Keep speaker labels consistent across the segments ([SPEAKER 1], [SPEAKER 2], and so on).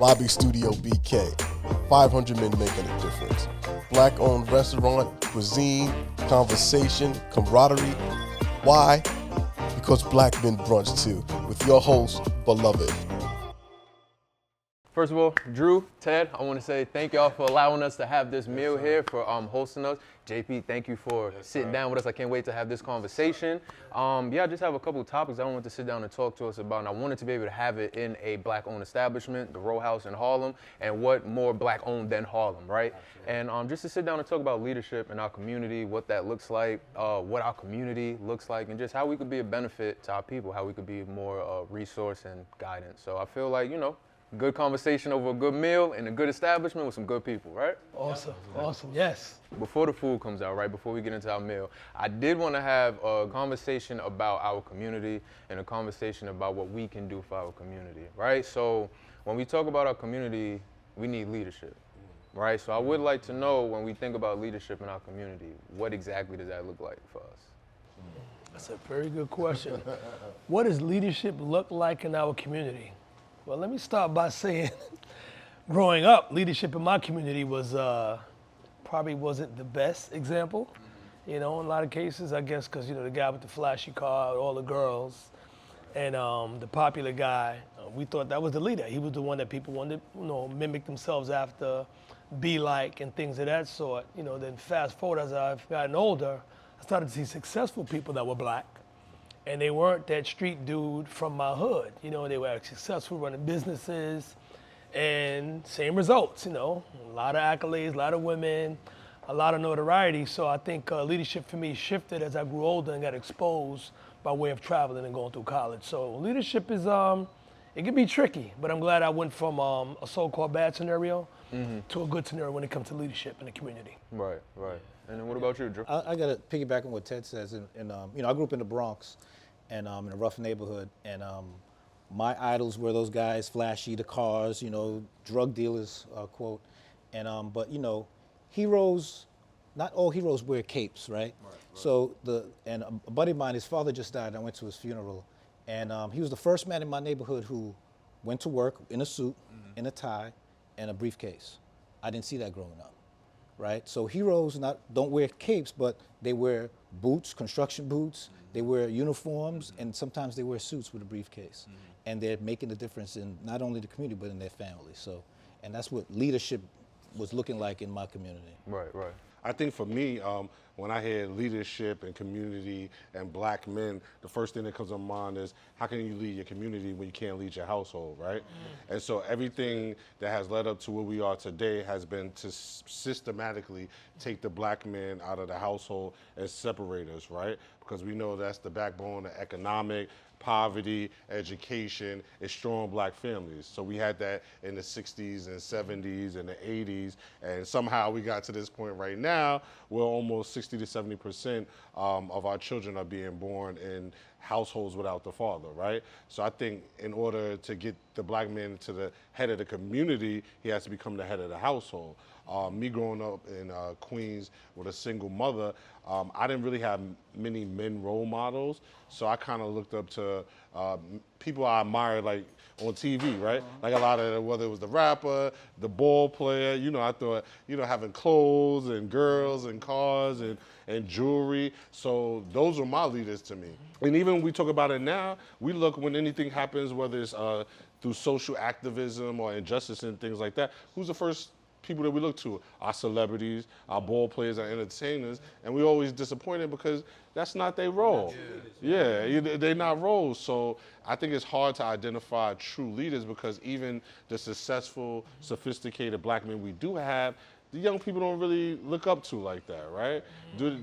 [SPEAKER 1] Bobby Studio BK. 500 men making a difference. Black-owned restaurant, cuisine, conversation, camaraderie. Why? Because Black Men Brunch too, with your host, Beloved.
[SPEAKER 2] First of all, Drew, Ted, I want to say thank y'all for allowing us to have this meal here, for hosting us. JP, thank you for sitting down with us. I can't wait to have this conversation. I just have a couple of topics I wanted to sit down and talk to us about, and I wanted to be able to have it in a Black-owned establishment, the Row House in Harlem, and what more Black-owned than Harlem, right? Absolutely. And just to sit down and talk about leadership in our community, what that looks like, what our community looks like, and just how we could be a benefit to our people, how we could be more resource and guidance. So I feel like, good conversation over a good meal in a good establishment with some good people, right?
[SPEAKER 3] Awesome, yes.
[SPEAKER 2] Before the food comes out, right, before we get into our meal, I did want to have a conversation about our community and a conversation about what we can do for our community, right? So when we talk about our community, we need leadership, right? So I would like to know, when we think about leadership in our community, what exactly does that look like for us?
[SPEAKER 3] That's a very good question. What does leadership look like in our community? Well, let me start by saying, growing up, leadership in my community was probably wasn't the best example. In a lot of cases, I guess, because the guy with the flashy car, all the girls, and the popular guy, we thought that was the leader. He was the one that people wanted to, mimic themselves after, be like, and things of that sort. Then fast forward, as I've gotten older, I started to see successful people that were Black. And they weren't that street dude from my hood. They were actually successful running businesses and same results, a lot of accolades, a lot of women, a lot of notoriety. So I think leadership for me shifted as I grew older and got exposed by way of traveling and going through college. So leadership is, it can be tricky, but I'm glad I went from a so-called bad scenario to a good scenario when it comes to leadership in the community.
[SPEAKER 2] Right. And then what about you, Drew?
[SPEAKER 4] I got to piggyback on what Ted says. And I grew up in the Bronx and in a rough neighborhood. And my idols were those guys, flashy, the cars, drug dealers, quote. And but heroes, not all heroes wear capes, right? So a buddy of mine, his father just died. I went to his funeral, and he was the first man in my neighborhood who went to work in a suit, in a tie, and a briefcase. I didn't see that growing up. Right? So heroes don't wear capes, but they wear boots, construction boots, they wear uniforms, and sometimes they wear suits with a briefcase. And they're making a difference in not only the community, but in their family. So, and that's what leadership was looking like in my community.
[SPEAKER 2] Right.
[SPEAKER 5] I think for me, when I hear leadership and community and Black men, the first thing that comes to mind is, how can you lead your community when you can't lead your household, right? And so everything that has led up to where we are today has been to systematically take the Black men out of the household and separate us, right? Because we know that's the backbone of economic, poverty, education, and strong Black families. So we had that in the 60s and 70s and the 80s, and somehow we got to this point right now where almost 60 to 70% of our children are being born in households without the father, right? So I think in order to get the Black man to the head of the community, he has to become the head of the household. Me growing up in Queens with a single mother, I didn't really have many men role models, so I kind of looked up to people I admired, like on TV, right? Like a lot of, whether it was the rapper, the ball player, I thought, having clothes and girls and cars and jewelry. So those were my leaders to me. And even when we talk about it now, we look when anything happens, whether it's through social activism or injustice and things like that, who's the first people that we look to? Our celebrities, our ball players, our entertainers, and we're always disappointed because that's not their role. They're not roles. So I think it's hard to identify true leaders because even the successful, sophisticated Black men we do have, the young people don't really look up to like that, right? Do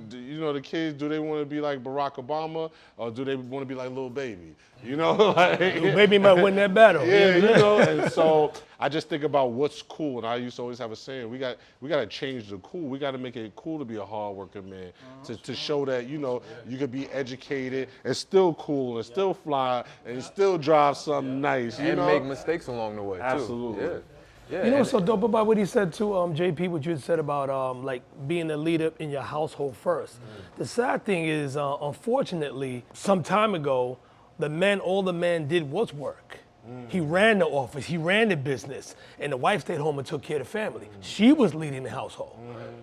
[SPEAKER 5] the kids, do they want to be like Barack Obama or do they want to be like Lil Baby? Like,
[SPEAKER 3] Lil Baby might win that battle.
[SPEAKER 5] And so I just think about what's cool, and I used to always have a saying, we got to change the cool. We got to make it cool to be a hard-working man, to show that, you could be educated and still cool and still fly and still drive something nice,
[SPEAKER 2] and make mistakes along the way, too.
[SPEAKER 5] Absolutely.
[SPEAKER 3] You know what's so dope about what he said too, JP, what you had said about like being a leader in your household first. The sad thing is, unfortunately, some time ago, all the men did was work. He ran the office, he ran the business, and the wife stayed home and took care of the family. She was leading the household.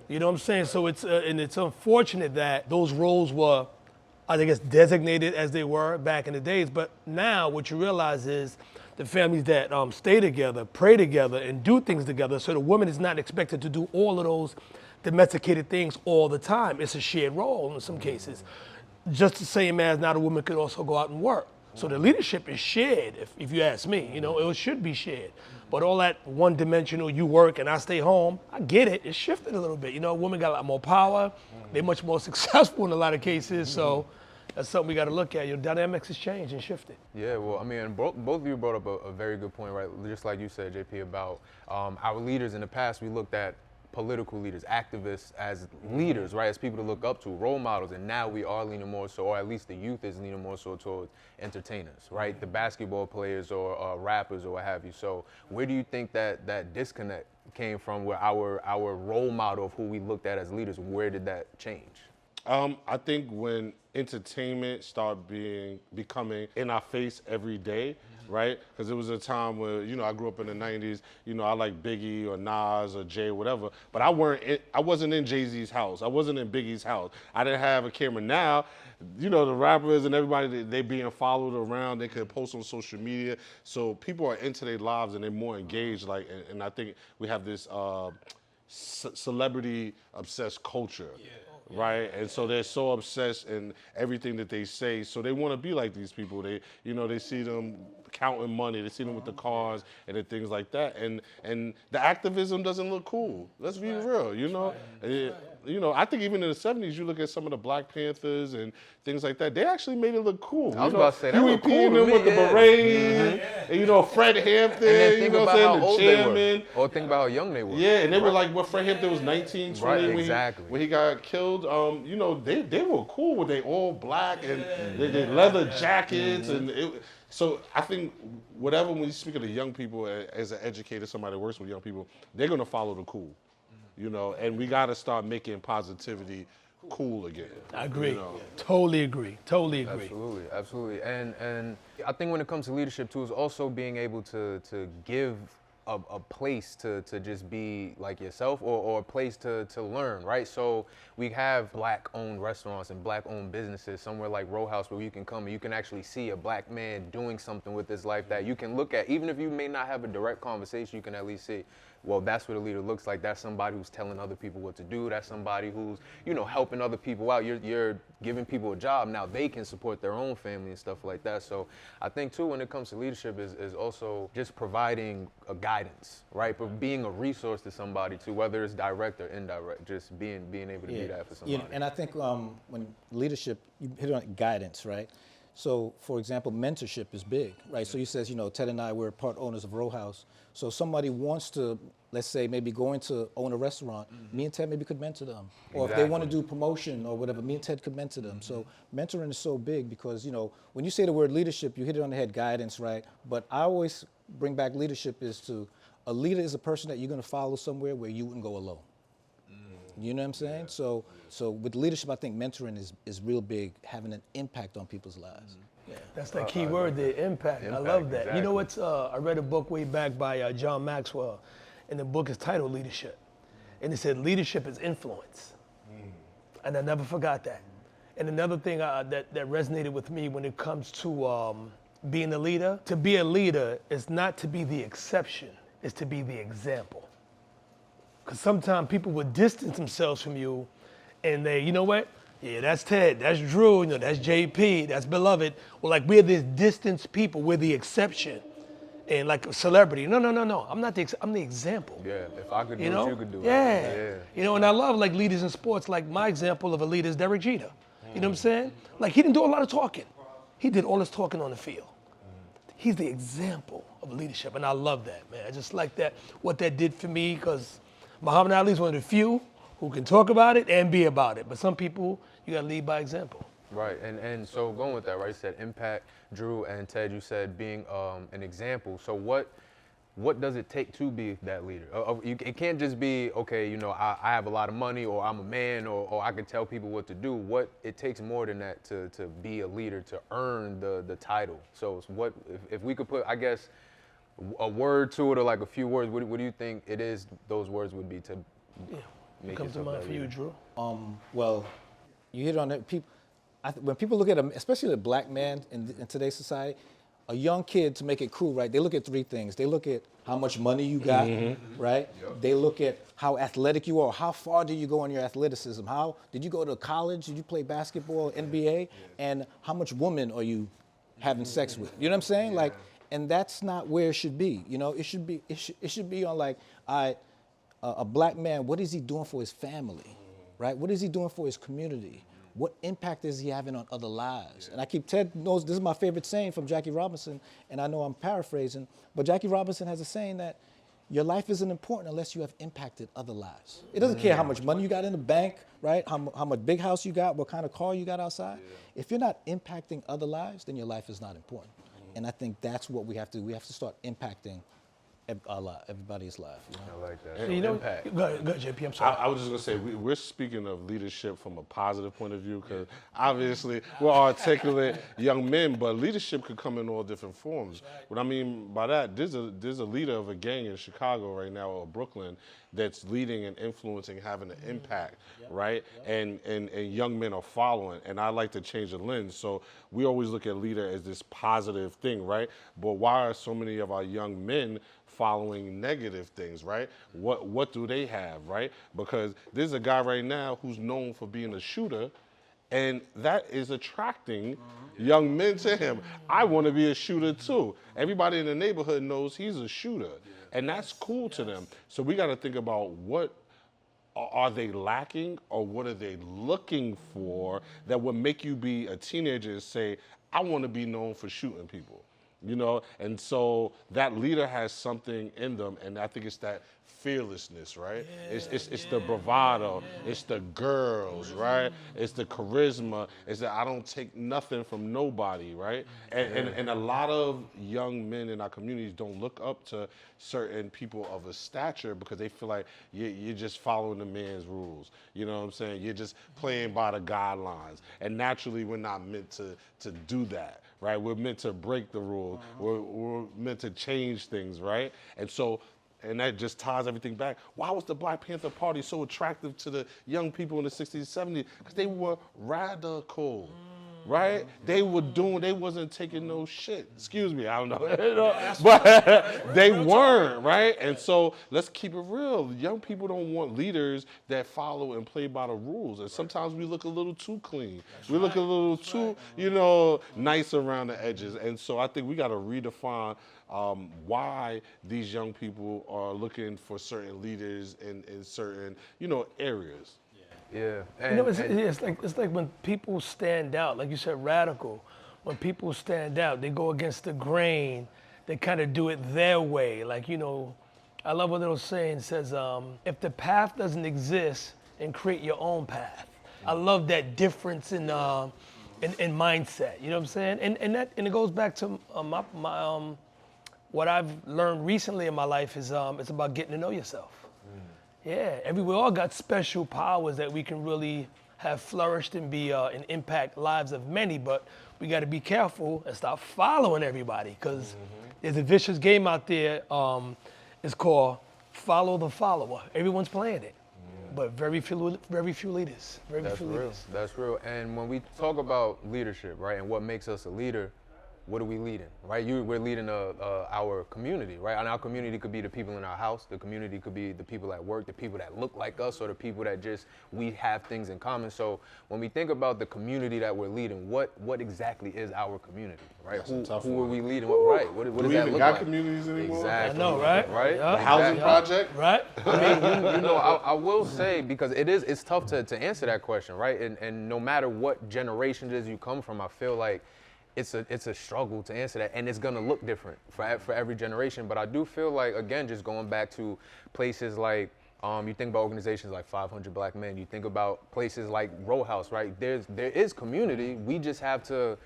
[SPEAKER 3] You know what I'm saying? So it's unfortunate that those roles were, I guess, designated as they were back in the days. But now what you realize is the families that stay together, pray together, and do things together. So the woman is not expected to do all of those domesticated things all the time. It's a shared role in some cases. Just the same as now the woman could also go out and work. So the leadership is shared, if you ask me. You know, it should be shared. But all that one-dimensional, you work and I stay home, I get it. It's shifted a little bit. You know, women got a lot more power. They're much more successful in a lot of cases. So that's something we got to look at. Your dynamics has changed and shifted.
[SPEAKER 2] Yeah, well, I mean, both of you brought up a very good point, right? Just like you said, JP, about our leaders in the past. We looked at political leaders, activists as leaders, right? As people to look up to, role models, and now we are leaning more so, or at least the youth is leaning more so towards entertainers, right? The basketball players or rappers or what have you. So where do you think that disconnect came from, where our role model of who we looked at as leaders, where did that change?
[SPEAKER 5] I think when entertainment started becoming in our face every day, right? Because it was a time where, you know, I grew up in the 90s, you know, I like Biggie or Nas or Jay, whatever, but I wasn't in Jay-Z's house. I wasn't in Biggie's house. I didn't have a camera. Now, you know, the rappers and everybody, they being followed around, they could post on social media. So people are into their lives and they're more engaged, like, and I think we have this celebrity obsessed culture. Right, and so they're so obsessed in everything that they say. So they want to be like these people. They, you know, they see them counting money. They see them with the cars and the things like that. And the activism doesn't look cool. Let's be real. You know, you know. I think even in the '70s, you look at some of the Black Panthers and things like that. They actually made it look cool.
[SPEAKER 2] I was about to say that looked cool
[SPEAKER 5] and
[SPEAKER 2] to
[SPEAKER 5] them
[SPEAKER 2] me,
[SPEAKER 5] with the
[SPEAKER 2] yeah.
[SPEAKER 5] berets, and you know Fred Hampton.
[SPEAKER 2] And then think
[SPEAKER 5] you know
[SPEAKER 2] about
[SPEAKER 5] what I'm
[SPEAKER 2] how
[SPEAKER 5] saying?
[SPEAKER 2] old
[SPEAKER 5] The
[SPEAKER 2] they
[SPEAKER 5] chairman.
[SPEAKER 2] were, or think about how young they were.
[SPEAKER 5] Yeah, and they were like, what, Fred Hampton was 19, 20
[SPEAKER 2] Right,
[SPEAKER 5] when,
[SPEAKER 2] exactly.
[SPEAKER 5] when he got killed. You know, they were cool with they all black and they leather jackets. So I think whatever, when you speak of the young people, as an educator, somebody that works with young people, they're going to follow the cool, you know, and we got to start making positivity cool again.
[SPEAKER 3] I agree.
[SPEAKER 5] You know?
[SPEAKER 3] Totally agree. Totally agree.
[SPEAKER 2] Absolutely, absolutely. And I think when it comes to leadership too, is also being able to give a place to just be like yourself, or a place to learn, right? So we have Black-owned restaurants and Black-owned businesses somewhere like Row House, where you can come and you can actually see a Black man doing something with his life that you can look at. Even if you may not have a direct conversation, you can at least see, well, that's what a leader looks like. That's somebody who's telling other people what to do. That's somebody who's, you know, helping other people out. You're giving people a job. Now they can support their own family and stuff like that. So I think too, when it comes to leadership, is also just providing a guidance, right? But being a resource to somebody too, whether it's direct or indirect, just being able to be that for somebody.
[SPEAKER 4] Yeah, and I think when leadership, you hit on guidance, right? So, for example, mentorship is big, right? So you says, you know, Ted and I, we're part owners of Row House. So somebody wants to, let's say, maybe going to own a restaurant, me and Ted maybe could mentor them. Or if they want to do promotion or whatever, me and Ted could mentor them. So mentoring is so big because, you know, when you say the word leadership, you hit it on the head, guidance, right? But I always bring back leadership is to, a leader is a person that you're going to follow somewhere where you wouldn't go alone. You know what I'm saying? So with leadership, I think mentoring is real big, having an impact on people's lives. Yeah.
[SPEAKER 3] That's the key word, the impact. I love that.
[SPEAKER 2] Exactly.
[SPEAKER 3] You know what's, I read a book way back by John Maxwell, and the book is titled Leadership. And it said leadership is influence. And I never forgot that. And another thing that resonated with me when it comes to being a leader, to be a leader is not to be the exception, it's to be the example. Because sometimes people would distance themselves from you and they, you know what? Yeah, that's Ted, that's Drew, you know, that's JP, that's Beloved. Well, like we're this distance people, we're the exception. And like a celebrity, no, I'm not I'm the example.
[SPEAKER 2] Yeah, if I could do
[SPEAKER 3] You know?
[SPEAKER 2] it, you could do it.
[SPEAKER 3] Yeah. You know, and I love like leaders in sports, like my example of a leader is Derek Jeter. You know what I'm saying? Like he didn't do a lot of talking. He did all his talking on the field. He's the example of leadership, and I love that, man. I just like that, what that did for me, because Muhammad Ali is one of the few who can talk about it and be about it. But some people, you gotta lead by example.
[SPEAKER 2] Right, and so going with that, right, you said impact, Drew and Ted, you said being an example. So what what does it take to be that leader? It can't just be, okay, you know, I have a lot of money, or I'm a man, or I can tell people what to do. It takes more than that to be a leader, to earn the title. So it's what, if we could put, I guess, a word to it, or like a few words, what do you think it is those words would be to make
[SPEAKER 3] Comes to
[SPEAKER 2] yourself
[SPEAKER 3] mind
[SPEAKER 2] that
[SPEAKER 3] for you,
[SPEAKER 2] leader?
[SPEAKER 3] Drew.
[SPEAKER 4] Well, you hit on it. When people look at a, especially a black man in today's society, a young kid, to make it cool, right? They look at three things. They look at how much money you got, right? Yep. They look at how athletic you are. How far did you go in your athleticism? How did you go to college? Did you play basketball, NBA? And how much woman are you having sex with? You know what I'm saying? Like, and that's not where it should be. You know, it should be on like, a black man, what is he doing for his family, right? What is he doing for his community? What impact is he having on other lives? And Ted knows this is my favorite saying from Jackie Robinson, and I know I'm paraphrasing, but Jackie Robinson has a saying that your life isn't important unless you have impacted other lives. It doesn't care how much money you got in the bank, right? How much big house you got, what kind of car you got outside. If you're not impacting other lives, then your life is not important. And I think that's what we have to do. We have to start impacting everybody's life. You know?
[SPEAKER 2] I like that.
[SPEAKER 3] So, you know,
[SPEAKER 2] Impact.
[SPEAKER 3] go ahead, JP, I'm sorry.
[SPEAKER 5] I was just gonna say we're speaking of leadership from a positive point of view, because obviously we're articulate young men, but leadership could come in all different forms. What I mean by that, there's a leader of a gang in Chicago right now, or Brooklyn, that's leading and influencing, having an impact, right? And young men are following, and I like to change the lens. So we always look at leader as this positive thing, right? But why are so many of our young men following negative things, right? What do they have, right? Because there's a guy right now who's known for being a shooter, and that is attracting young men to him. I want to be a shooter too. Everybody in the neighborhood knows he's a shooter, and that's cool to them. So we got to think about what are they lacking, or what are they looking for that would make you be a teenager and say, I want to be known for shooting people. You know, and so that leader has something in them, and I think it's that fearlessness, right? It's the bravado, it's the girls, right? It's the charisma, it's that I don't take nothing from nobody, right? And a lot of young men in our communities don't look up to certain people of a stature because they feel like you're just following the man's rules. You know what I'm saying? You're just playing by the guidelines. And naturally, we're not meant to do that, right? We're meant to break the rules. We're meant to change things, right? And that just ties everything back. Why was the Black Panther Party so attractive to the young people in the 60s and 70s? Because they were radical, right? They wasn't taking no shit. Excuse me, I don't know. But they weren't, right? And so let's keep it real. Young people don't want leaders that follow and play by the rules. And sometimes we look a little too clean. We look a little too, nice around the edges. And so I think we got to redefine why these young people are looking for certain leaders in certain, areas.
[SPEAKER 2] Yeah.
[SPEAKER 3] It's like when people stand out, like you said, radical. When people stand out, they go against the grain. They kind of do it their way. Like, I love what little saying says, if the path doesn't exist, then create your own path. I love that difference in mindset. You know what I'm saying? And it goes back to my what I've learned recently in my life is it's about getting to know yourself. Yeah, we all got special powers that we can really have flourished and be and impact lives of many, but we got to be careful and stop following everybody, because there's a vicious game out there. It's called follow the follower. Everyone's playing it, but very few leaders.
[SPEAKER 2] That's real. And when we talk about leadership, right, and what makes us a leader, what are we leading, right? We're leading our community, right? And our community could be the people in our house. The community could be the people at work, the people that look like us, or the people that we have things in common. So when we think about the community that we're leading, what exactly is our community, right? Who are we leading? What does that look like?
[SPEAKER 5] Do we even got communities anymore?
[SPEAKER 2] Exactly.
[SPEAKER 3] I know, right?
[SPEAKER 2] Right?
[SPEAKER 3] Yeah.
[SPEAKER 5] The housing project?
[SPEAKER 3] Right?
[SPEAKER 2] I mean, I will say, because it's tough to answer that question, right? And no matter what generation it is you come from, I feel like it's a struggle to answer that, and it's gonna look different for every generation. But I do feel like, again, just going back to places like, you think about organizations like 500 Black Men, you think about places like Row House, right? There is community. We just have to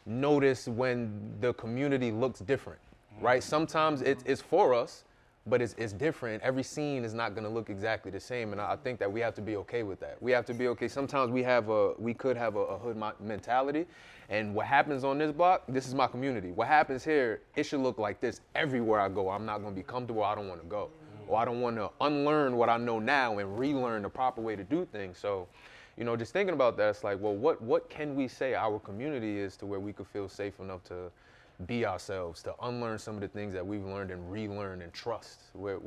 [SPEAKER 2] notice when the community looks different. right? Sometimes it's for us, but it's different. Every scene is not gonna look exactly the same, and I think that we have to be okay with that. We have to be okay. Sometimes we could have a hood mentality, and what happens on this block, this is my community. What happens here, it should look like this everywhere I go. I'm not gonna be comfortable. I don't want to go, or I don't want to unlearn what I know now and relearn the proper way to do things. So, just thinking about that, it's like, well, what can we say our community is to where we could feel safe enough to be ourselves, to unlearn some of the things that we've learned and relearn and trust. Where.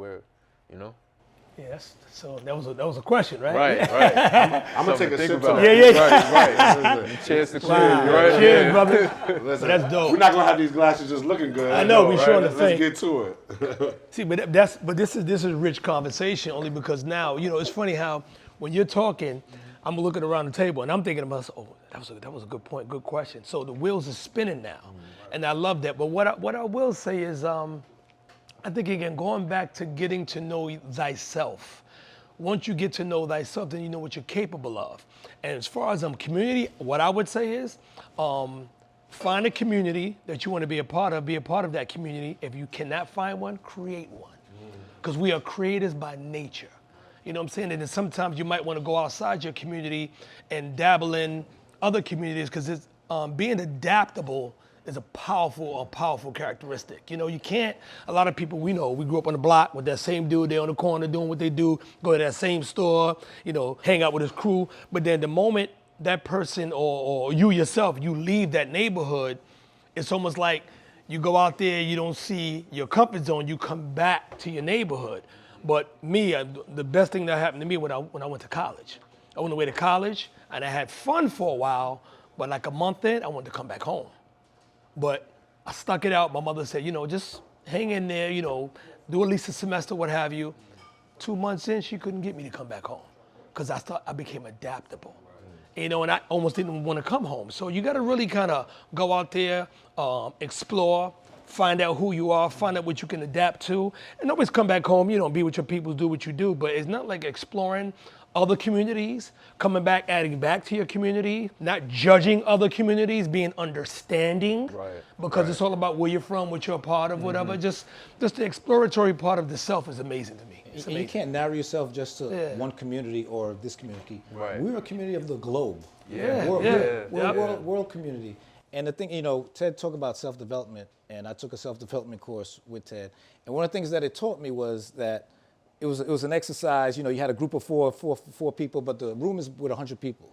[SPEAKER 3] Yes. So that was a question, right?
[SPEAKER 2] Right.
[SPEAKER 5] I'm gonna take a sip to
[SPEAKER 3] Yeah.
[SPEAKER 5] Right.
[SPEAKER 2] Cheers to cheers,
[SPEAKER 3] Wow.
[SPEAKER 2] right?
[SPEAKER 3] Cheers, brother.
[SPEAKER 5] Listen,
[SPEAKER 3] That's dope.
[SPEAKER 5] We're not gonna have these glasses just looking good.
[SPEAKER 3] I know, we showing the
[SPEAKER 5] Let's
[SPEAKER 3] thing.
[SPEAKER 5] get to it.
[SPEAKER 3] See, but this is rich conversation only because now, it's funny how when you're talking, I'm looking around the table and I'm thinking to myself, oh, that was a good point, good question. So the wheels are spinning now, and I love that. But what I will say is, I think again, going back to getting to know thyself. Once you get to know thyself, then you know what you're capable of. And as far as community, what I would say is, find a community that you want to be a part of that community. If you cannot find one, create one. Because we are creators by nature. You know what I'm saying? And then sometimes you might want to go outside your community and dabble in other communities, because it's being adaptable is a powerful characteristic. You can't, a lot of people we grew up on the block with that same dude, they're on the corner doing what they do, go to that same store, hang out with his crew. But then the moment that person or you yourself, you leave that neighborhood, it's almost like you go out there, you don't see your comfort zone, you come back to your neighborhood. But me, the best thing that happened to me when I went to college. I went away to college and I had fun for a while, but like a month in, I wanted to come back home. But I stuck it out. My mother said, just hang in there, do at least a semester, what have you. 2 months in, she couldn't get me to come back home because I became adaptable. And I almost didn't want to come home. So you got to really kind of go out there, explore, find out who you are, find out what you can adapt to, and always come back home, be with your people, do what you do. But it's not like exploring other communities, coming back, adding back to your community, not judging other communities, being understanding, because it's all about where you're from, what you're a part of, whatever. Just the exploratory part of the self is amazing to me. It's
[SPEAKER 4] And
[SPEAKER 3] amazing.
[SPEAKER 4] you can't narrow yourself just to one community or this community.
[SPEAKER 2] Right.
[SPEAKER 4] We're a community of the globe.
[SPEAKER 2] Yeah.
[SPEAKER 4] We're a world community. And the thing, Ted talked about self-development, and I took a self-development course with Ted. And one of the things that it taught me was that it was an exercise. You had a group of four people, but the room is with 100 people.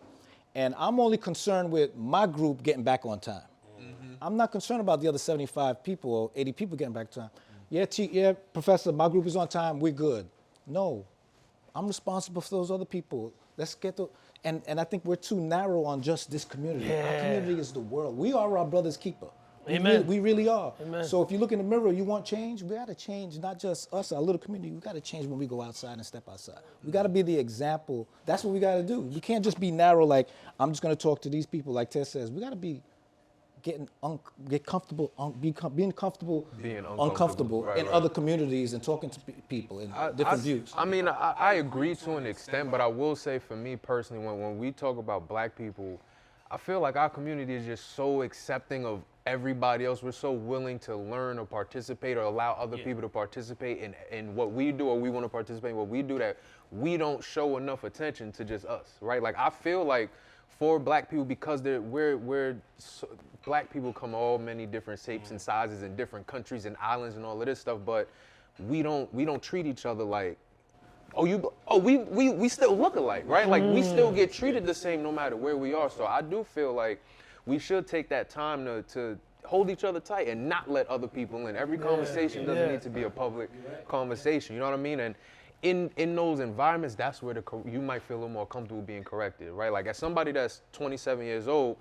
[SPEAKER 4] And I'm only concerned with my group getting back on time. I'm not concerned about the other 75 people or 80 people getting back on time. Yeah, Professor, my group is on time, we're good. No, I'm responsible for those other people. Let's get the, and I think we're too narrow on just this community. Our community is the world. We are our brother's keeper.
[SPEAKER 3] Amen.
[SPEAKER 4] We really are.
[SPEAKER 3] Amen.
[SPEAKER 4] So if you look in the mirror, you want change, we got to change, not just us, our little community. We got to change when we go outside and step outside. We got to be the example. That's what we got to do. We can't just be narrow like, I'm just going to talk to these people like Ted says. We got to be being comfortable uncomfortable in other communities and talking to people in different views.
[SPEAKER 2] I mean, I agree to an extent, but I will say for me personally, when we talk about black people, I feel like our community is just so accepting of everybody else. We're so willing to learn or participate or allow other people to participate in what we do, or we want to participate in what we do, that we don't show enough attention to just us, right? Like, I feel like for black people, because black people come all many different shapes and sizes in different countries and islands and all of this stuff, but we don't treat each other like, we still look alike, right? Like, we still get treated the same no matter where we are. So I do feel like we should take that time to hold each other tight and not let other people in. Every conversation doesn't need to be a public conversation, you know what I mean? And in those environments, that's where you might feel a little more comfortable being corrected, right? Like, as somebody that's 27 years old,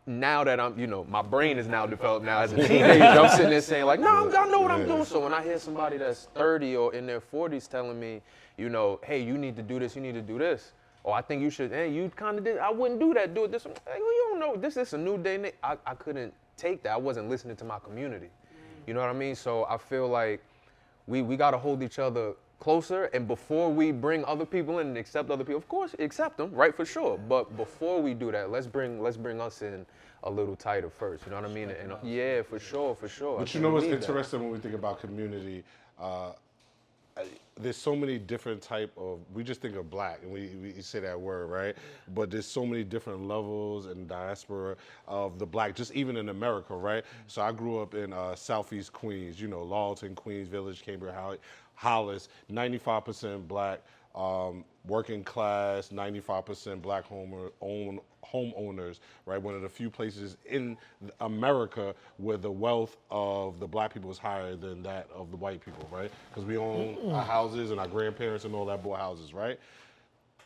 [SPEAKER 2] now that I'm, my brain is now developed now as a teenager, I'm sitting there saying like, no, I know what I'm doing. So when I hear somebody that's 30 or in their 40s telling me, hey, you need to do this, you need to do this, or I think you should, hey, you kind of did, I wouldn't do that, do it this way. Hey, well, you don't know, this is a new day. I couldn't take that. I wasn't listening to my community. You know what I mean? So I feel like we got to hold each other closer, and before we bring other people in and accept other people, of course, accept them, right, for sure. But before we do that, let's bring us in a little tighter first. You know what I mean? And yeah, for sure, for sure.
[SPEAKER 5] But you know what's interesting when we think about community? There's so many different type of, we just think of black and we say that word, right? But there's so many different levels and diaspora of the black, just even in America, right? So I grew up in Southeast Queens, you know, Lawton, Queens Village, Cambridge, Hollis, 95% black, working class, 95% black homeowners, right? One of the few places in America where the wealth of the black people is higher than that of the white people, right? Because we own our houses and our grandparents and all that bought houses, right?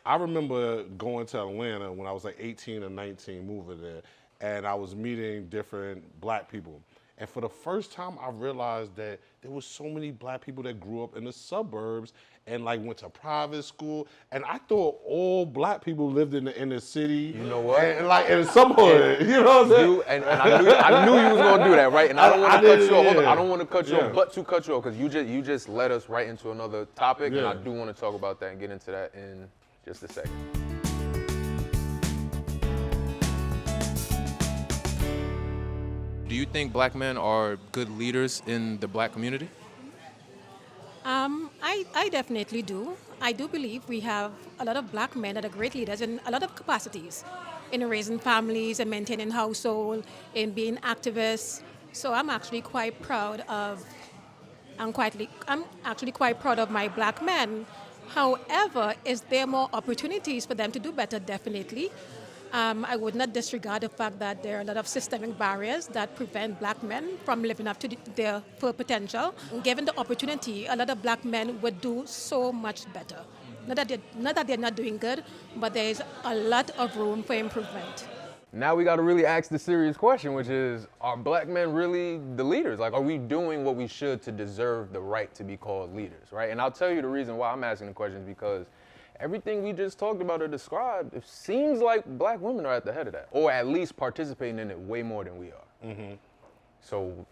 [SPEAKER 5] I remember going to Atlanta when I was like 18 or 19, moving there, and I was meeting different black people. And for the first time, I realized that there was so many black people that grew up in the suburbs and like went to private school. And I thought all black people lived in the inner city.
[SPEAKER 2] You know what?
[SPEAKER 5] And like in some hood, you know what I'm saying?
[SPEAKER 2] And I knew you was gonna do that, right? And I don't want to cut you off. Hold on, I don't want to cut you off, but to cut you off, because you just led us right into another topic, and I do want to talk about that and get into that in just a second. Do you think black men are good leaders in the black community?
[SPEAKER 6] I definitely do. I do believe we have a lot of black men that are great leaders in a lot of capacities, in raising families and maintaining household, in being activists. So I'm actually quite proud of, I'm actually quite proud of my black men. However, is there more opportunities for them to do better? Definitely. I would not disregard the fact that there are a lot of systemic barriers that prevent black men from living up to their full potential. Given the opportunity, a lot of black men would do so much better. Not that they're not doing good, but there is a lot of room for improvement.
[SPEAKER 2] Now we got to really ask the serious question, which is, are black men really the leaders? Like, are we doing what we should to deserve the right to be called leaders, right? And I'll tell you the reason why I'm asking the question is because everything we just talked about or described, it seems like black women are at the head of that, or at least participating in it way more than we are. Mm-hmm. So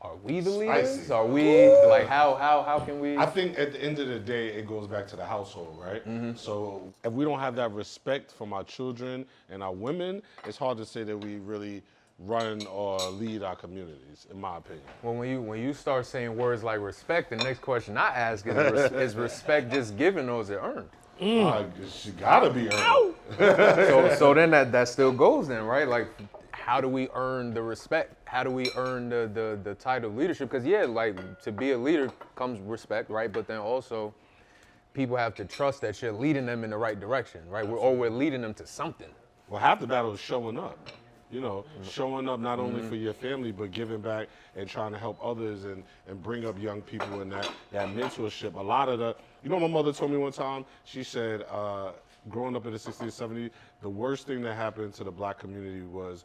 [SPEAKER 2] are we the leaders? Are we, like, how can we?
[SPEAKER 5] I think at the end of the day, it goes back to the household, right? Mm-hmm. So if we don't have that respect from our children and our women, it's hard to say that we really run or lead our communities, in my opinion.
[SPEAKER 2] Well, when you start saying words like respect, the next question I ask is respect just given or is it earned?
[SPEAKER 5] She gotta be earned.
[SPEAKER 2] So then that still goes then, right? Like, how do we earn the respect? How do we earn the title of leadership? Because yeah, like, to be a leader comes respect, right? But then also people have to trust that you're leading them in the right direction, right? We're leading them to something.
[SPEAKER 5] Well, half the battle is showing up. You know, showing up not only for your family, but giving back and trying to help others and bring up young people in that mentorship. A lot of you know, my mother told me one time, she said, growing up in the 60s, 70s, the worst thing that happened to the black community was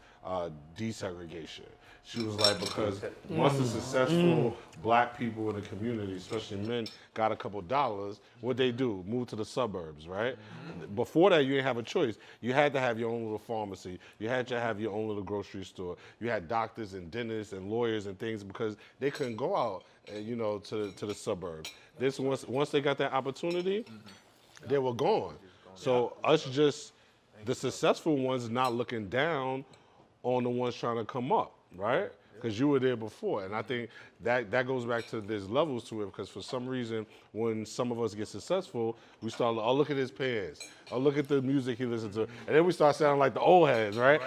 [SPEAKER 5] desegregation. She was like, because once the successful black people in the community, especially men, got a couple dollars, what'd they do? Move to the suburbs, right? Mm-hmm. Before that, you didn't have a choice. You had to have your own little pharmacy. You had to have your own little grocery store. You had doctors and dentists and lawyers and things because they couldn't go out, you know, to the suburbs. This once they got that opportunity, they were gone. So us just, the successful ones not looking down on the ones trying to come up. Right? Because you were there before. And I think that goes back to there's levels to it because for some reason, when some of us get successful, we start, oh, look at his pants. Oh, look at the music he listens to. And then we start sounding like the old heads, right?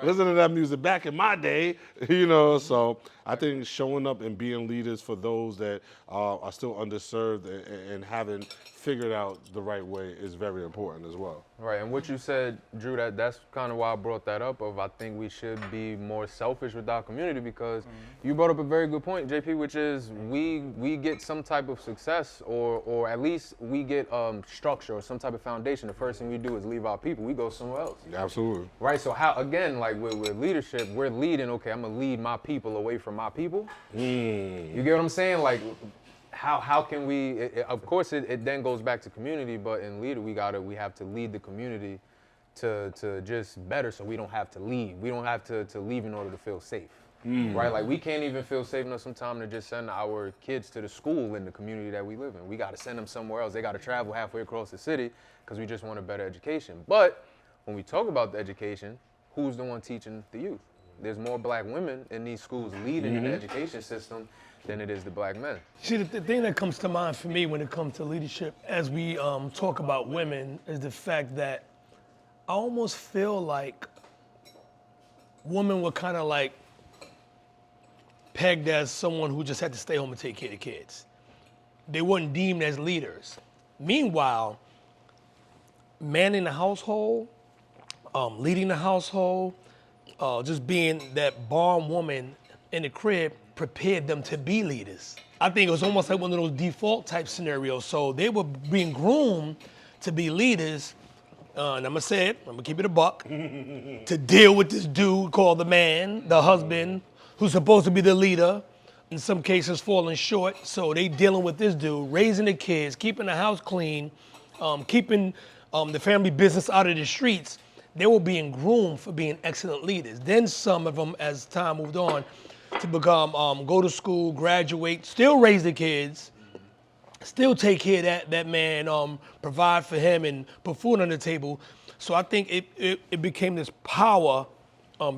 [SPEAKER 5] Listen to that music back in my day, you know. So I think showing up and being leaders for those that are still underserved and haven't figured out the right way is very important as well.
[SPEAKER 2] Right, and what you said, Drew, that's kind of why I brought that up of I think we should be more selfish with our community because you brought up a very good point, JP, which is we get some type of success or at least we get structure or some type of foundation. The first thing we do is leave our people. We go somewhere else.
[SPEAKER 5] Absolutely.
[SPEAKER 2] Right, so how, again, like with leadership, we're leading, okay, I'm going to lead my people away from my people. You get what I'm saying? Like, how can we, of course it then goes back to community, but in leader we have to lead the community to just better so we don't have to leave. We don't have to leave in order to feel safe. right? Like we can't even feel safe enough sometimes to just send our kids to the school in the community that we live in. We got to send them somewhere else. They got to travel halfway across the city because we just want a better education. But when we talk about the education, who's the one teaching the youth? There's more black women in these schools leading in the education system than it is the black men.
[SPEAKER 3] See, the thing that comes to mind for me when it comes to leadership, as we talk about women, is the fact that I almost feel like women were kind of like pegged as someone who just had to stay home and take care of the kids. They weren't deemed as leaders. Meanwhile, manning the household, leading the household, just being that barn woman in the crib prepared them to be leaders. I think it was almost like one of those default type scenarios. So they were being groomed to be leaders, and I'm gonna say it, I'm gonna keep it a buck, to deal with this dude called the man, the husband, who's supposed to be the leader, in some cases falling short. So they dealing with this dude, raising the kids, keeping the house clean, keeping the family business out of the streets. They were being groomed for being excellent leaders. Then some of them, as time moved on, to become, go to school, graduate, still raise the kids, still take care of that man, provide for him and put food on the table. So I think it became this power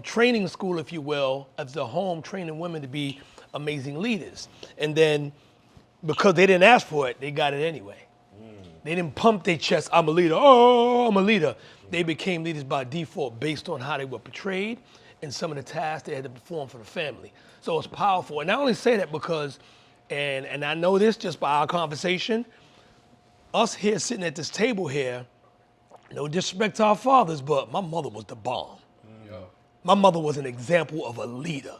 [SPEAKER 3] training school, if you will, as the home training women to be amazing leaders. And then because they didn't ask for it, they got it anyway. They didn't pump their chest, I'm a leader, oh, I'm a leader. They became leaders by default based on how they were portrayed and some of the tasks they had to perform for the family. So it's powerful. And I only say that because, and I know this just by our conversation, us here sitting at this table here, no disrespect to our fathers, but my mother was the bomb. My mother was an example of a leader.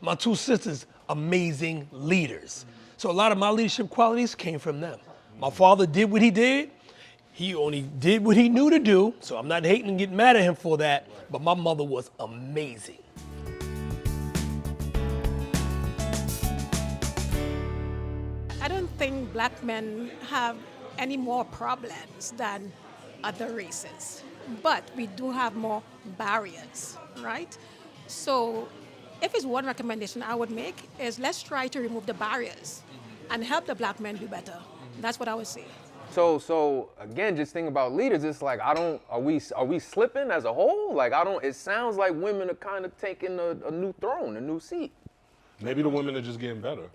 [SPEAKER 3] My two sisters, amazing leaders. So a lot of my leadership qualities came from them. My father did what he did. He only did what he knew to do, so I'm not hating and getting mad at him for that, but my mother was amazing.
[SPEAKER 6] I don't think black men have any more problems than other races, but we do have more barriers, right? So if it's one recommendation I would make is let's try to remove the barriers and help the black men do better. That's what I would say.
[SPEAKER 2] So again, just think about leaders. It's like are we slipping as a whole? Like it sounds like women are kind of taking a new throne, a new seat.
[SPEAKER 5] Maybe the women are just getting better,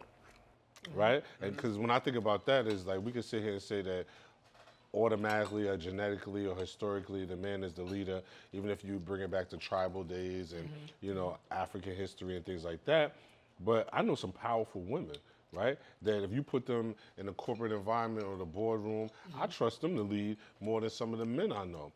[SPEAKER 5] right? And because when I think about that, is like we could sit here and say that automatically or genetically or historically the man is the leader, even if you bring it back to tribal days and African history and things like that. But I know some powerful women, right? That if you put them in a corporate environment or the boardroom, I trust them to lead more than some of the men I know.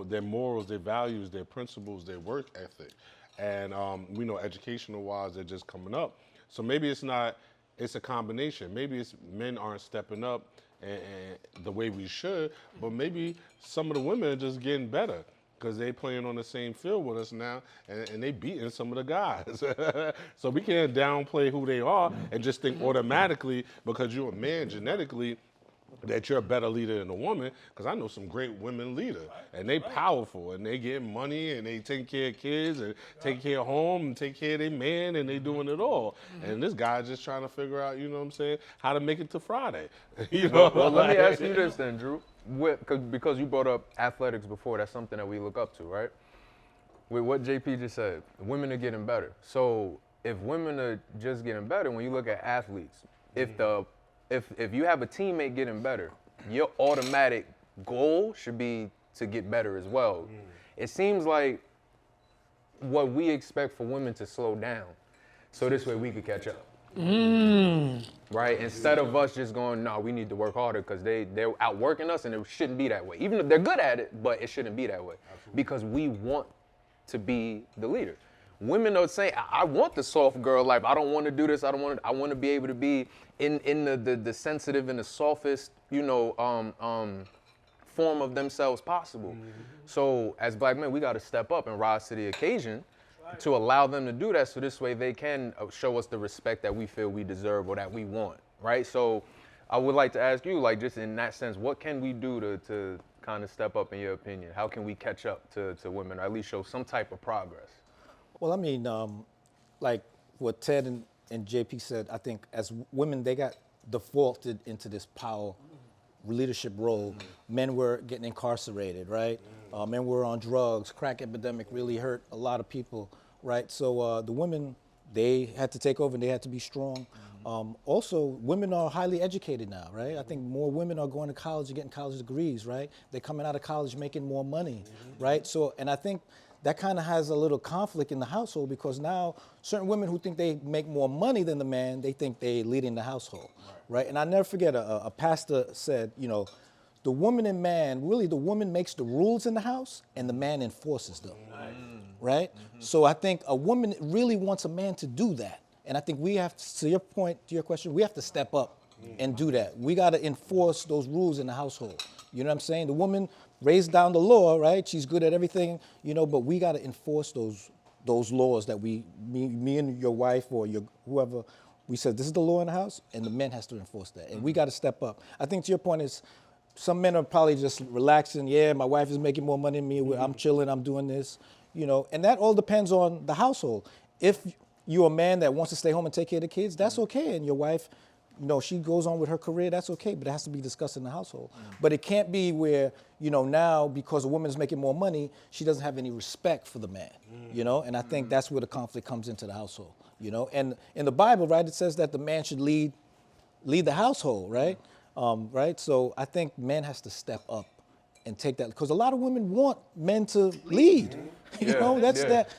[SPEAKER 5] Their morals, their values, their principles, their work ethic. And we know educational wise, they're just coming up. So maybe it's a combination. Maybe it's men aren't stepping up and the way we should, but maybe some of the women are just getting better because they playing on the same field with us now and they beating some of the guys. So we can't downplay who they are and just think automatically because you're a man genetically that you're a better leader than a woman, because I know some great women leaders, and they powerful, and they getting money, and they taking care of kids, and taking care of home, and take care of their man, and they doing it all. And this guy's just trying to figure out, how to make it to Friday.
[SPEAKER 2] Well, let me ask you this then, Drew, because you brought up athletics before. That's something that we look up to, right? With what JP just said, women are getting better. So if women are just getting better, when you look at athletes, if you have a teammate getting better, your automatic goal should be to get better as well. It seems like what we expect for women to slow down, so this way we could catch up. Right? Instead of us just going, no, we need to work harder because they're outworking us, and it shouldn't be that way. Even if they're good at it, but it shouldn't be that way. Because we want to be the leader. Women are saying, I want the soft girl life. I don't want to do this. I want to be able to be in the sensitive and the softest, form of themselves possible. So as black men, we got to step up and rise to the occasion to allow them to do that. So this way they can show us the respect that we feel we deserve or that we want, right? So I would like to ask you, like, just in that sense, what can we do to kind of step up in your opinion? How can we catch up to women or at least show some type of progress?
[SPEAKER 4] Well, I mean, like what Ted and JP said, I think as women, they got defaulted into this power leadership role. Men were getting incarcerated, right? Men were on drugs. Crack epidemic really hurt a lot of people, right? So the women, they had to take over and they had to be strong. Also, women are highly educated now, right? I think more women are going to college and getting college degrees, right? They're coming out of college making more money, right? So, and I think that kind of has a little conflict in the household because now certain women who think they make more money than the man, they think they leading the household, right? And I never forget a pastor said, you know, the woman and man, really the woman makes the rules in the house and the man enforces them, right? So I think a woman really wants a man to do that. And I think we have, to your point, to your question, we have to step up and do that. We got to enforce those rules in the household. You know what I'm saying? The woman raised down the law, right? She's good at everything, you know, but we got to enforce those laws that me and your wife or your whoever, we said this is the law in the house, and the men has to enforce that. And we got to step up. I think to your point is, some men are probably just relaxing. Yeah, my wife is making more money than me. I'm chilling. I'm doing this, you know. And that all depends on the household. If you're a man that wants to stay home and take care of the kids, that's okay. And your wife, you know, she goes on with her career, that's okay, but it has to be discussed in the household. But it can't be where, you know, now because a woman is making more money, she doesn't have any respect for the man, you know? And I think that's where the conflict comes into the household, you know? And in the Bible, right, it says that the man should lead the household, right? Right? So I think men has to step up and take that, because a lot of women want men to lead. You know, that's that.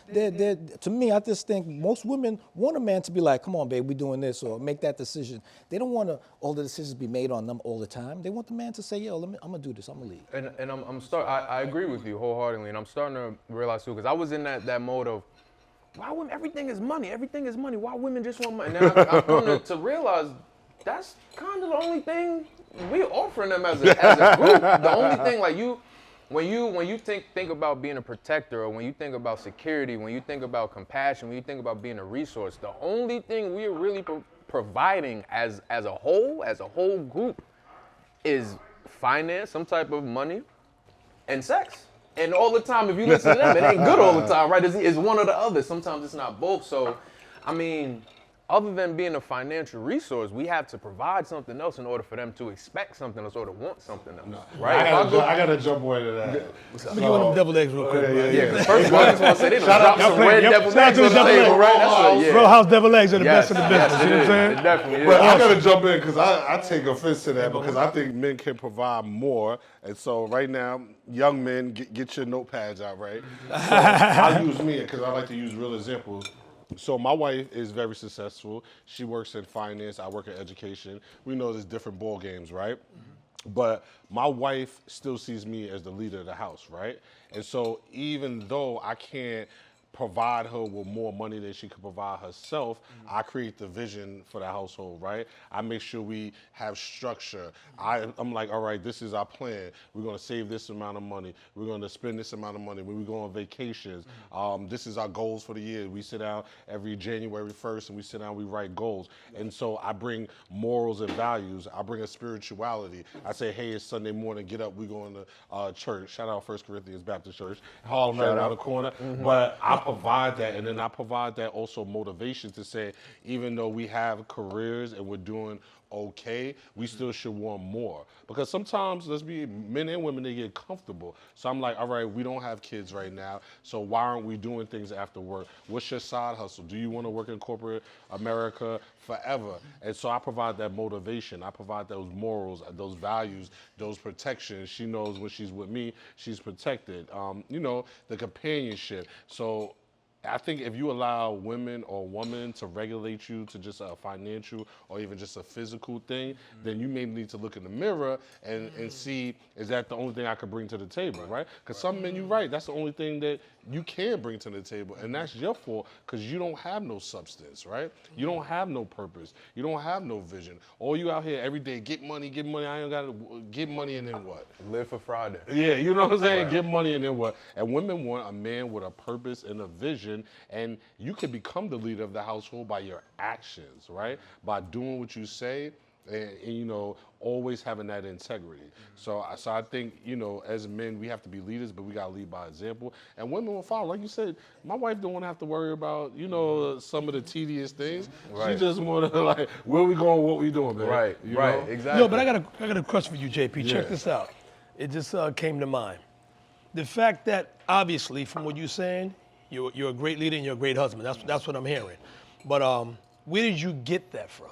[SPEAKER 4] To me, I just think most women want a man to be like, "Come on, babe, we're doing this," or make that decision. They don't want all the decisions be made on them all the time. They want the man to say, "Yo, I'm gonna do this. I'm gonna lead."
[SPEAKER 2] And I agree with you wholeheartedly, and I'm starting to realize too, because I was in that mode of, why women? Everything is money. Everything is money. Why women just want money? And then I've come to realize that's kind of the only thing we're offering them as a group. The only thing, like when you think about being a protector, or when you think about security, when you think about compassion, when you think about being a resource, the only thing we're really providing as a whole group is finance, some type of money, and sex. And all the time, if you listen to them, it ain't good all the time, right? It's one or the other. Sometimes it's not both. So, I mean, other than being a financial resource, we have to provide something else in order for them to expect something else or to want something else, right?
[SPEAKER 5] I gotta jump into that.
[SPEAKER 3] Let me get one of them deviled eggs real quick.
[SPEAKER 2] Yeah, first of all, I just want to say they
[SPEAKER 5] Shout out
[SPEAKER 2] dropped
[SPEAKER 5] to
[SPEAKER 2] some red deviled eggs on the table, right? That's
[SPEAKER 3] Real House deviled eggs are the best of the business. You know what I'm saying?
[SPEAKER 2] It definitely is.
[SPEAKER 5] But I gotta jump in because I take offense to that because I think men can provide more. And so right now, young men, get your notepads out, right? So I'll use me because I like to use real examples. So my wife is very successful. She works in finance. I work in education. We know there's different ball games, right? But my wife still sees me as the leader of the house, right? And so even though I can't provide her with more money than she could provide herself, I create the vision for the household, right? I make sure we have structure. I'm like, all right, this is our plan. We're gonna save this amount of money. We're gonna spend this amount of money when we go on vacations. This is our goals for the year. We sit down every January 1st and we sit down, we write goals. And so I bring morals and values. I bring a spirituality. I say, hey, it's Sunday morning, get up, we're going to church. Shout out 1 Corinthians Baptist Church, Harlem right around the corner. But I provide that, and then I provide that also motivation to say, even though we have careers and we're doing okay, we still should want more. Because sometimes, let's be men and women, they get comfortable. So I'm like, all right, we don't have kids right now, so why aren't we doing things after work? What's your side hustle? Do you want to work in corporate America forever? And so I provide that motivation. I provide those morals, those values, those protections. She knows when she's with me, she's protected. You know, the companionship. So I think if you allow women or women to regulate you to just a financial or even just a physical thing, then you may need to look in the mirror and see, is that the only thing I could bring to the table, right? Because some men, you're right, that's the only thing that you can bring to the table, and that's your fault because you don't have no substance, right? You don't have no purpose. You don't have no vision. All you out here every day, get money, I ain't got to get money and then what?
[SPEAKER 2] Live for Friday.
[SPEAKER 5] Yeah, you know what I'm saying? Right. Get money and then what? And women want a man with a purpose and a vision, and you can become the leader of the household by your actions, right? By doing what you say and you know, always having that integrity. So I think, you know, as men, we have to be leaders, but we got to lead by example. And women will follow. Like you said, my wife don't want to have to worry about, you know, some of the tedious things.
[SPEAKER 2] Right.
[SPEAKER 5] She just want to, like, where we going, what we doing, man.
[SPEAKER 2] Right,
[SPEAKER 5] You
[SPEAKER 2] right,
[SPEAKER 5] know?
[SPEAKER 2] exactly.
[SPEAKER 3] No, but I got a question for you, JP.
[SPEAKER 5] Yeah.
[SPEAKER 3] Check this out. It just came to mind. The fact that obviously, from what you're saying, you're a great leader and you're a great husband. That's what I'm hearing. But where did you get that from?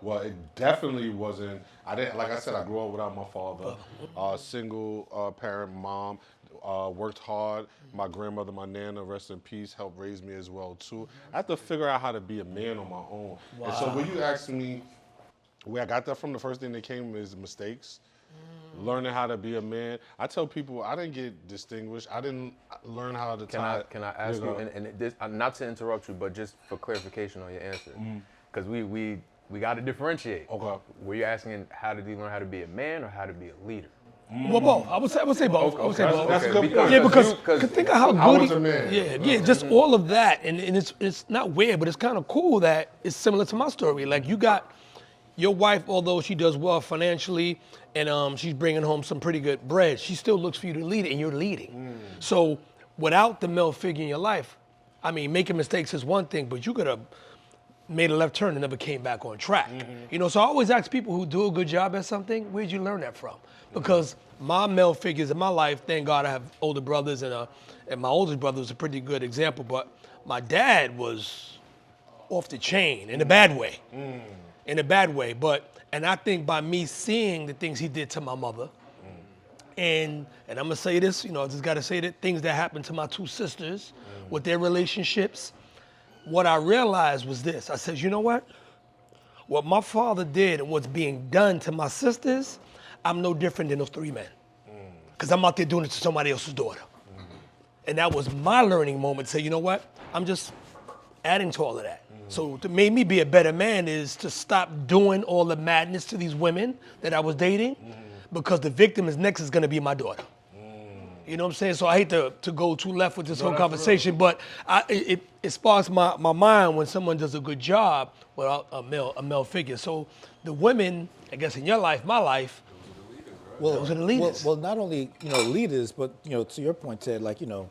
[SPEAKER 5] Well, it definitely wasn't. I didn't, like I said, I grew up without my father. Single parent mom, worked hard. My grandmother, my nana, rest in peace, helped raise me as well too. I had to figure out how to be a man on my own. And so when you ask me where I got that from, the first thing that came is mistakes. Learning how to be a man. I tell people I didn't get distinguished. I didn't learn how to tie.
[SPEAKER 2] Can I ask you, and this, not to interrupt you, but just for clarification on your answer, because we got to differentiate.
[SPEAKER 5] Okay.
[SPEAKER 2] Were you asking how did you learn how to be a man or how to be a leader?
[SPEAKER 3] Well, both. I would say both. I would say both.
[SPEAKER 5] That's a good point.
[SPEAKER 3] Yeah, because think of how good
[SPEAKER 5] I was a man.
[SPEAKER 3] Yeah, just all of that, and it's not weird, but it's kind of cool that it's similar to my story. Like you got your wife, although she does well financially, and she's bringing home some pretty good bread, she still looks for you to lead it, and you're leading. So without the male figure in your life, I mean, making mistakes is one thing, but you could have made a left turn and never came back on track. You know, so I always ask people who do a good job at something, where'd you learn that from? Because my male figures in my life, thank God I have older brothers, and my oldest brother was a pretty good example, but my dad was off the chain in a bad way. In a bad way, and I think by me seeing the things he did to my mother, and I'm gonna say this, you know, I just gotta say that things that happened to my two sisters with their relationships, what I realized was this. I said, you know what my father did and what's being done to my sisters, I'm no different than those three men. Because I'm out there doing it to somebody else's daughter. And that was my learning moment to say, you know what, I'm just adding to all of that. So to make me be a better man is to stop doing all the madness to these women that I was dating, because the victim is next is gonna be my daughter. You know what I'm saying? So I hate to go too left with this whole conversation, but it sparks my mind when someone does a good job without a male figure. So the women, I guess in your life, my life, those are the leaders.
[SPEAKER 4] Well, not only, you know, leaders, but, you know, to your point, Ted, like, you know,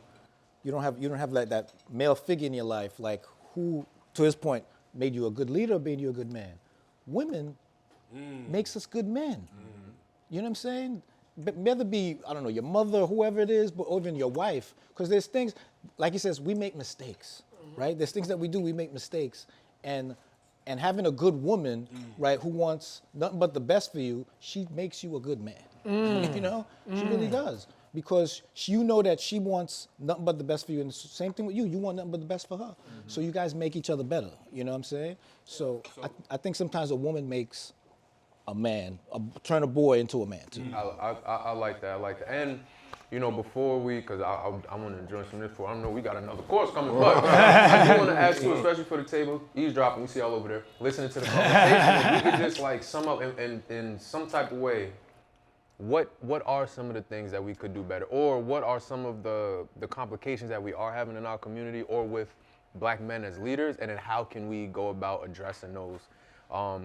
[SPEAKER 4] you don't have like that male figure in your life, like who, to his point, made you a good leader or made you a good man. Women makes us good men. You know what I'm saying? Whether it be, I don't know, your mother, whoever it is, but or even your wife, because there's things, like he says, we make mistakes, right? There's things that we do, we make mistakes. And having a good woman, right, who wants nothing but the best for you, she makes you a good man. You know? She really does. Because you know that she wants nothing but the best for you, and the same thing with you. You want nothing but the best for her. So you guys make each other better. You know what I'm saying? So I think sometimes a woman makes a man, turn a boy into a man too.
[SPEAKER 2] I like that. I like that. And you know, before because I want to enjoy some of this. I know we got another course coming, but I do want to ask you, especially for the table, eavesdropping. We see all over there, listening to the conversation. If you could just like sum up in some type of way. What are some of the things that we could do better, or what are some of the complications that we are having in our community or with black men as leaders, and then how can we go about addressing those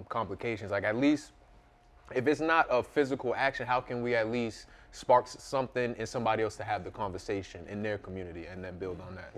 [SPEAKER 2] complications? Like, at least if it's not a physical action, how can we at least spark something in somebody else to have the conversation in their community and then build on that?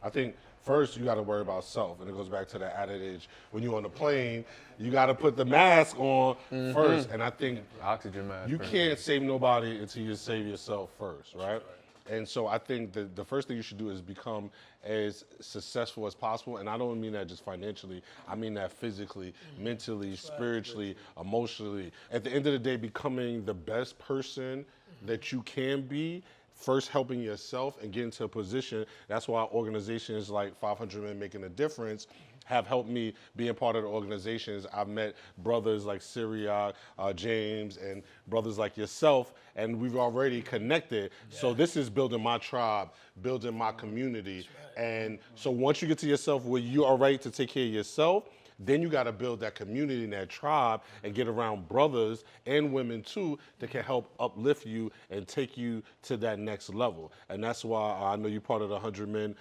[SPEAKER 5] I think first you got to worry about self, and it goes back to the adage: when you're on the plane, you got to put the mask on first. And I think
[SPEAKER 2] Oxygen mask.
[SPEAKER 5] you can't save nobody until you save yourself first, right? And so I think the first thing you should do is become as successful as possible. And I don't mean that just financially. I mean that physically, mentally, spiritually, emotionally. At the end of the day, becoming the best person that you can be, first helping yourself and getting to a position. That's why organizations like 500 Men Making a Difference have helped me being part of the organizations. I've met brothers like Syria, James, and brothers like yourself, and we've already connected. Yeah. So this is building my tribe, building my community. Right. And so once you get to yourself where you are ready to take care of yourself, then you got to build that community and that tribe and get around brothers and women too that can help uplift you and take you to that next level. And that's why I know you're part of the 100 Men,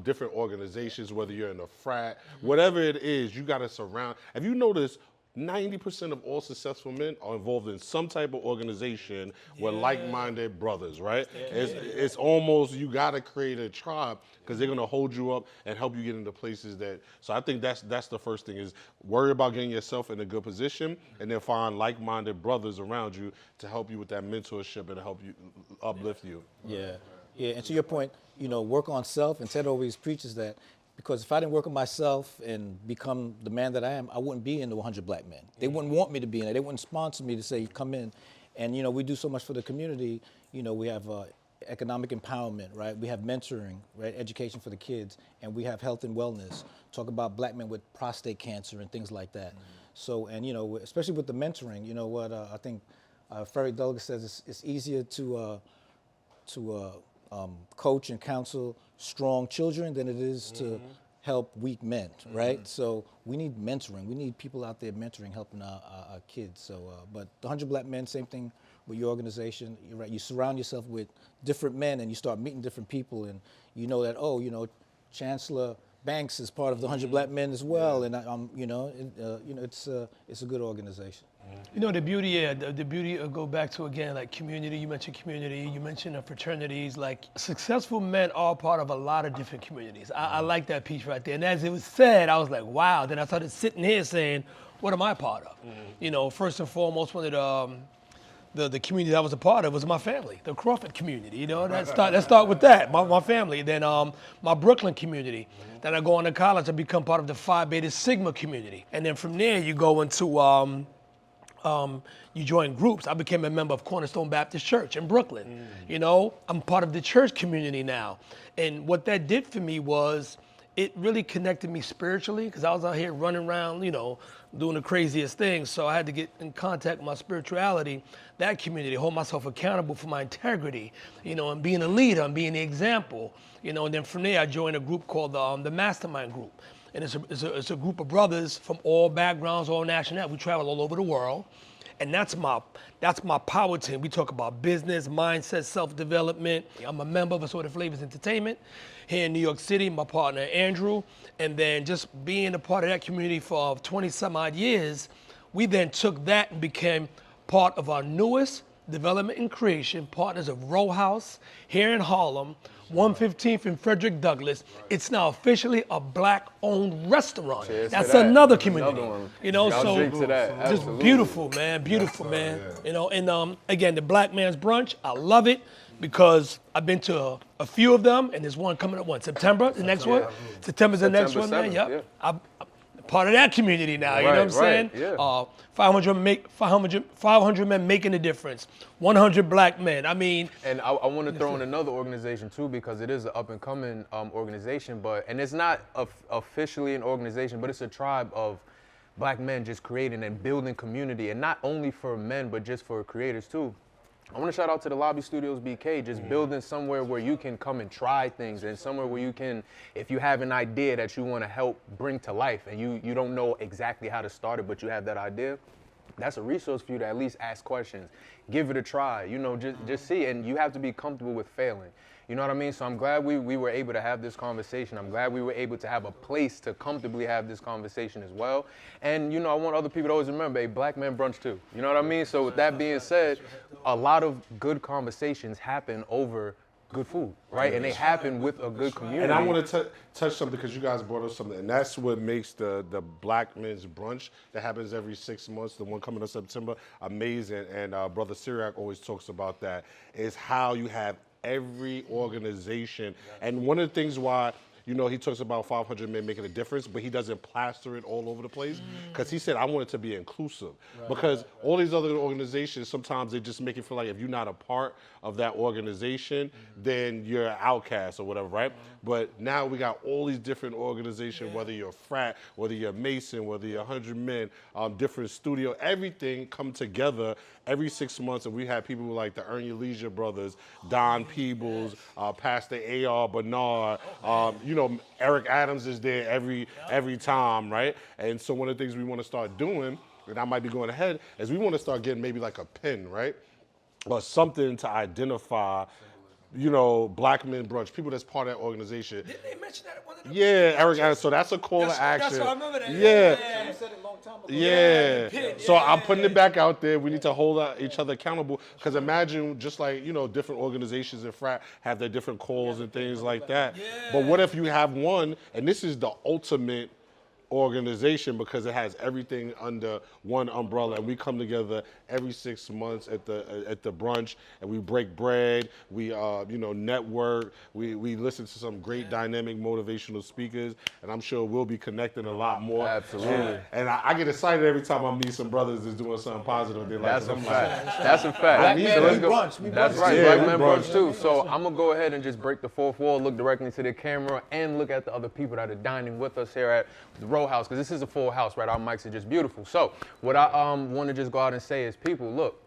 [SPEAKER 5] different organizations, whether you're in a frat, whatever it is, you got to surround. Have you noticed 90% of all successful men are involved in some type of organization with like-minded brothers, right? It's almost, you gotta create a tribe because they're gonna hold you up and help you get into places that, so I think that's the first thing is worry about getting yourself in a good position and then find like-minded brothers around you to help you with that mentorship and help you, uplift you.
[SPEAKER 4] Yeah, yeah. And to your point, work on self. And Ted always preaches that because if I didn't work on myself and become the man that I am, I wouldn't be in the 100 Black Men. They wouldn't want me to be in it. They wouldn't sponsor me to say, come in. And, we do so much for the community. We have economic empowerment, right? We have mentoring, right? Education for the kids. And we have health and wellness. Talk about Black men with prostate cancer and things like that. So, and, especially with the mentoring, I think Frederick Douglass says it's easier to coach and counsel strong children than it is to help weak men, right? So we need mentoring. We need people out there mentoring, helping our kids. So, but the 100 Black Men, same thing with your organization. You're right. You surround yourself with different men, and you start meeting different people, and you know that Chancellor Banks is part of the 100 Black Men as well, and it's a good organization.
[SPEAKER 3] The beauty of go back to, again, like community. You mentioned community, you mentioned fraternities. Like, successful men are part of a lot of different communities. I like that piece right there. And as it was said, I was like, wow. Then I started sitting here saying, what am I part of? First and foremost, one of the community I was a part of was my family, the Crawford community. Let's start with that, my family. Then my Brooklyn community. Then I go on to college, I become part of the Phi Beta Sigma community. And then from there, you go into you join groups. I became a member of Cornerstone Baptist Church in Brooklyn. I'm part of the church community now. And what that did for me was it really connected me spiritually because I was out here running around, doing the craziest things. So I had to get in contact with my spirituality, that community, hold myself accountable for my integrity, and being a leader and being the example. And then from there, I joined a group called the Mastermind Group. And it's a group of brothers from all backgrounds, all nationalities. We travel all over the world. And that's my power team. We talk about business, mindset, self-development. I'm a member of Assorted Flavors Entertainment here in New York City, my partner Andrew. And then just being a part of that community for 20 some odd years, we then took that and became part of our newest development and creation, partners of Row House here in Harlem, 115th and Frederick Douglass. It's now officially a Black-owned restaurant.
[SPEAKER 2] Cheers
[SPEAKER 3] That's
[SPEAKER 2] to that.
[SPEAKER 3] another community.
[SPEAKER 2] Another one.
[SPEAKER 3] So
[SPEAKER 2] drink to that.
[SPEAKER 3] just
[SPEAKER 2] Absolutely.
[SPEAKER 3] beautiful, man. And again, the Black Man's Brunch, I love it because I've been to a few of them, and there's one coming up, September, the next one? September's the next one, man.
[SPEAKER 2] 7th,
[SPEAKER 3] Yep.
[SPEAKER 2] yeah.
[SPEAKER 3] I'm part of that community now, you know what I'm saying?
[SPEAKER 2] Yeah.
[SPEAKER 3] 500 men making a difference. 100 Black men. I mean,
[SPEAKER 2] And I want to throw in another organization too because it is an up and coming organization, and it's not officially an organization, but it's a tribe of Black men just creating and building community, and not only for men, but just for creators too. I want to shout out to the Lobby Studios BK, just building somewhere where you can come and try things, and somewhere where you can, if you have an idea that you want to help bring to life and you don't know exactly how to start it, but you have that idea, that's a resource for you to at least ask questions, give it a try, just see, and you have to be comfortable with failing. You know what I mean? So I'm glad we were able to have this conversation. I'm glad we were able to have a place to comfortably have this conversation as well. And, I want other people to always remember, a Black Man Brunch too. You know what I mean? So with that being said, a lot of good conversations happen over good food, right? And they happen with a good community.
[SPEAKER 5] And I want to touch something because you guys brought up something, and that's what makes the Black Men's Brunch that happens every 6 months, the one coming in September, amazing. And Brother Syriac always talks about that, is how you have every organization. And one of the things why, he talks about 500 men making a difference, but he doesn't plaster it all over the place. Because he said, I want it to be inclusive. Because all these other organizations, sometimes they just make it feel like if you're not a part of that organization, then you're an outcast or whatever, right? But now we got all these different organizations, whether you're a frat, whether you're a Mason, whether you're 100 men, different studio, everything come together every 6 months. And we have people like the Earn Your Leisure brothers, Don Peebles, Pastor A.R. Bernard, Eric Adams is there every time, right? And so one of the things we want to start doing, and I might be going ahead, is we want to start getting maybe like a pin, right? Or something to identify, Black Men Brunch, people that's part of that organization.
[SPEAKER 3] didn't they mention that at one of the
[SPEAKER 5] Yeah, Eric Adams. So that's a call to action.
[SPEAKER 3] That's what I remember that.
[SPEAKER 5] Yeah.
[SPEAKER 4] You said it long
[SPEAKER 5] Yeah. So I'm putting it back out there. We need to hold each other accountable. Because imagine just like, different organizations and frat have their different calls and things like that. But what if you have one, and this is the ultimate organization because it has everything under one umbrella, and we come together every 6 months at the brunch, and we break bread, we network, we listen to some great dynamic motivational speakers, and I'm sure we'll be connecting a lot more.
[SPEAKER 2] Absolutely.
[SPEAKER 5] And I get excited every time I meet some brothers that's doing something positive.
[SPEAKER 2] That's a fact. That's a fact.
[SPEAKER 4] Black
[SPEAKER 2] So
[SPEAKER 4] men
[SPEAKER 2] let's
[SPEAKER 4] we
[SPEAKER 2] go.
[SPEAKER 4] brunch. We
[SPEAKER 2] That's
[SPEAKER 4] brunch.
[SPEAKER 2] right.
[SPEAKER 5] Yeah,
[SPEAKER 2] Black
[SPEAKER 5] we
[SPEAKER 2] men
[SPEAKER 5] brunch.
[SPEAKER 2] brunch too. So I'm gonna go ahead and just break the fourth wall, look directly into the camera, and look at the other people that are dining with us here at the Row House, because this is a full house, right? Our mics are just beautiful. So what I want to just go out and say is, people, look,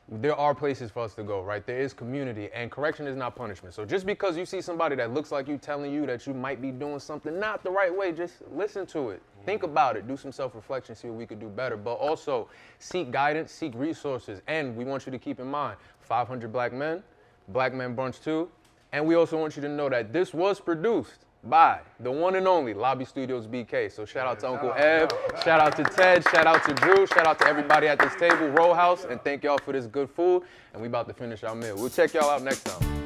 [SPEAKER 2] there are places for us to go, right? There is community, and correction is not punishment. So just because you see somebody that looks like you telling you that you might be doing something not the right way, just listen to it. Think about it. Do some self-reflection, see what we could do better. But also seek guidance, seek resources. And we want you to keep in mind, 500 Black Men Brunch too. And we also want you to know that this was produced by the one and only Lobby Studios BK. So shout out to Uncle Ev, shout out to Ted, shout out to Drew, shout out to everybody at this table, Row House, and thank y'all for this good food. And we about to finish our meal. We'll check y'all out next time.